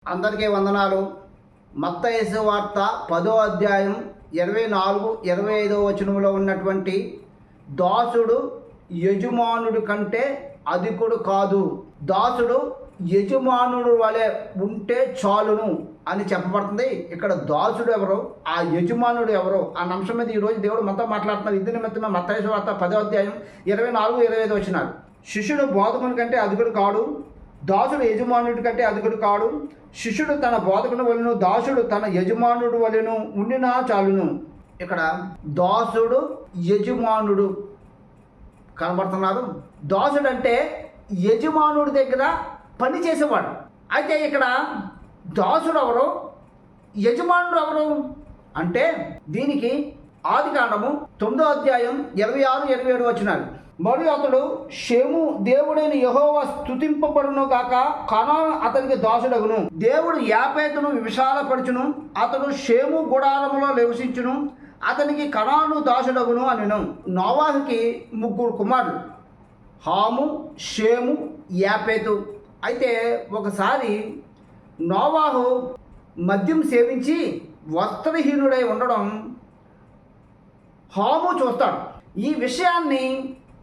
అందరికీ వందనాలు. మత్తయి సువార్త 10వ అధ్యాయం 24, 25వ వచనంలో ఉన్నటువంటి దాసుడు యజమానుడి కంటే అధికుడు కాదు, దాసుడు యజమానుడు వలె ఉంటే చాలును అని చెప్పబడుతుంది. ఇక్కడ దాసుడు ఎవరో, ఆ యజమానుడు ఎవరో అన్న అంశం మీద ఈరోజు దేవుడు మనతో మాట్లాడుతున్నారు. ఇది నిమిత్తమే మత్తయి సువార్త 10వ అధ్యాయం 24, 25 వచనాలు. శిష్యుడు బోధకుని కంటే అధికుడు కాడు, దాసుడు యజమానుడి కంటే అధికుడు కాడు. శిష్యుడు తన బోధకుని వలెను, దాసుడు తన యజమానుడు వలెను ఉండినా చాలును. ఇక్కడ దాసుడు యజమానుడు కనబడుతున్నారు. దాసుడు అంటే యజమానుడి దగ్గర పని చేసేవాడు. అయితే ఇక్కడ దాసుడు ఎవరు, యజమానుడు ఎవరు అంటే దీనికి ఆదికాండము 9వ అధ్యాయం 26, 27 వచనాలు. మరియు అతడు షేము దేవుడైన యెహోవా స్తుతింపబడును గాక, కనాను అతనికి దాసుడగును. దేవుడు యాపేతును విశాలపరచును, అతడు షేము గుడారములో నివసించును, అతనికి కనాను దాసుడగును అనెను. నోవాహుకి 3 కుమారులు, హాము, షేము, యాపేతు. అయితే ఒకసారి నోవాహు మద్యం సేవించి వస్త్రహీనుడై ఉండడం హాము చూస్తాడు. ఈ విషయాన్ని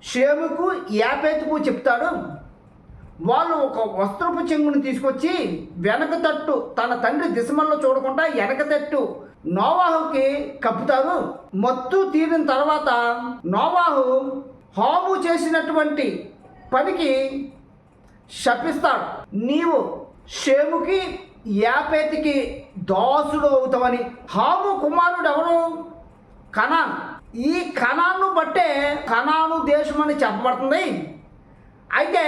షేముకు, యాపేతుకు చెప్తాడు. వాళ్ళు ఒక వస్త్రపు చెంగుని తీసుకొచ్చి వెనక తట్టు, తన తండ్రి దిశమల్లో చూడకుండా వెనక తట్టు నోవాహుకి కప్పుతారు. మత్తు తీరిన తర్వాత నోవాహు హాము చేసినటువంటి పనికి శపిస్తాడు. నీవు షేముకి, యాపేతుకి దాసుడు అవుతావని. హాము కుమారుడు ఎవరు? కనాన్. ఈ కనాన్ను బట్టే కనాను దేశం అని చెప్పబడుతుంది. అయితే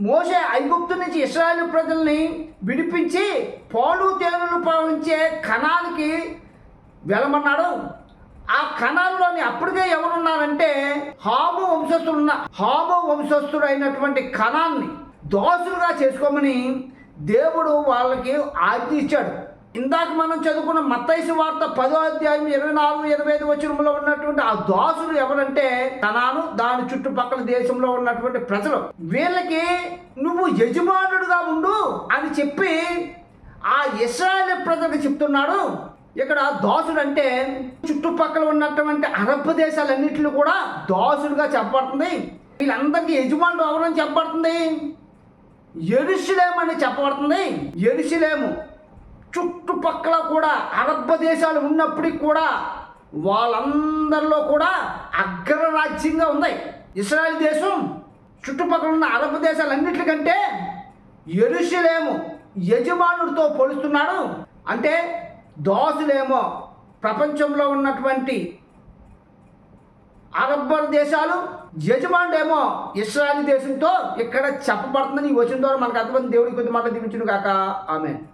మోషే ఐగుప్తు నుంచి ఇశ్రాయేలు ప్రజల్ని విడిపించి పాలు తేనెలు ప్రవహించే కనానికి వెళ్ళమన్నాడు. ఆ కనాల్లోని అప్పటికే ఎవరున్నారంటే హాము వంశస్థుడు అయినటువంటి కనాన్ని దాసులుగా చేసుకోమని దేవుడు వాళ్ళకి ఆజ్ఞ ఇచ్చాడు. ఇందాక మనం చదువుకున్న మత్తయి సువార్త 10వ అధ్యాయం 24, 25 వచనంలో ఉన్నటువంటి ఆ దాసులు ఎవరంటే కనాను, దాని చుట్టుపక్కల దేశంలో ఉన్నటువంటి ప్రజలు. వీళ్ళకి నువ్వు యజమానుడుగా ఉండు అని చెప్పి ఆ ఇశ్రాయేలు ప్రజలకు చెప్తున్నాడు. ఇక్కడ దాసుడు అంటే చుట్టుపక్కల ఉన్నటువంటి అరబ్ దేశాలన్నింటిలో కూడా దాసుడుగా చెప్పబడుతుంది. వీళ్ళందరికీ యజమానుడు ఎవరని చెప్పబడుతుంది? యెరూషలేము అని చెప్పబడుతుంది. యెరూషలేము చుట్టుపక్కల కూడా అరబ్ దేశాలు ఉన్నప్పటికీ కూడా వాళ్ళందరిలో కూడా అగ్రరాజ్యంగా ఉంది ఇశ్రాయేల్ దేశం. చుట్టుపక్కల ఉన్న అరబ్ దేశాలన్నిటికంటే యెరూషలేము యజమానుడితో పోలుస్తున్నాడు. అంటే దాసులేమో ప్రపంచంలో ఉన్నటువంటి అరబ్ దేశాలు, యజమానుడేమో ఇశ్రాయేల్ దేశంతో ఇక్కడ చెప్పబడుతుందని ఈ వచనం ద్వారా మనకు అర్థమైంది. దేవుడికి కొద్ది మాట దీవించును గాక. ఆమేన్.